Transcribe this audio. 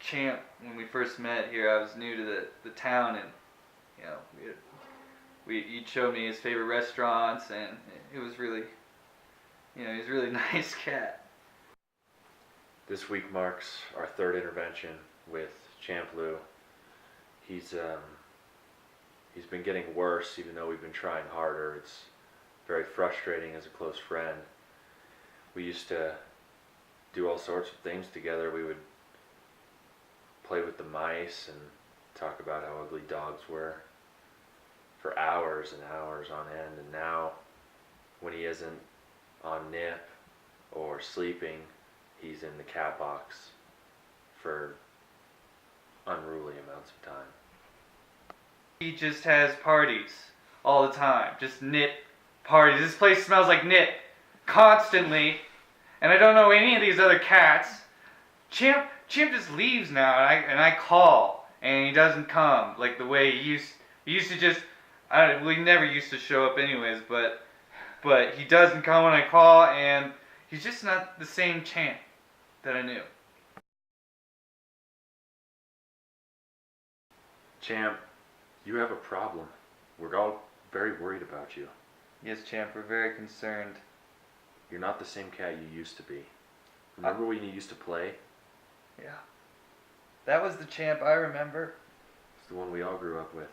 Champ, when we first met here, I was new to the town, and you know, he showed me his favorite restaurants, and it was really, he's a really nice cat. This week marks our third intervention with Champloo. He's been getting worse, even though we've been trying harder. It's very frustrating as a close friend. We used to do all sorts of things together. We would play with the mice and talk about how ugly dogs were for hours and hours on end. And now, when he isn't on Nip or sleeping, he's in the cat box for unruly amounts of time. He just has parties all the time, just Nip parties. This place smells like Nip constantly, and I don't know any of these other cats. Champ just leaves now, and I call, and he doesn't come like the way he used to just. He never used to show up anyways, but he doesn't come when I call, and he's just not the same Champ that I knew. Champ, you have a problem. We're all very worried about you. Yes, Champ, we're very concerned. You're not the same cat you used to be. Remember when you used to play? Yeah. That was the Champ I remember. It's the one we all grew up with.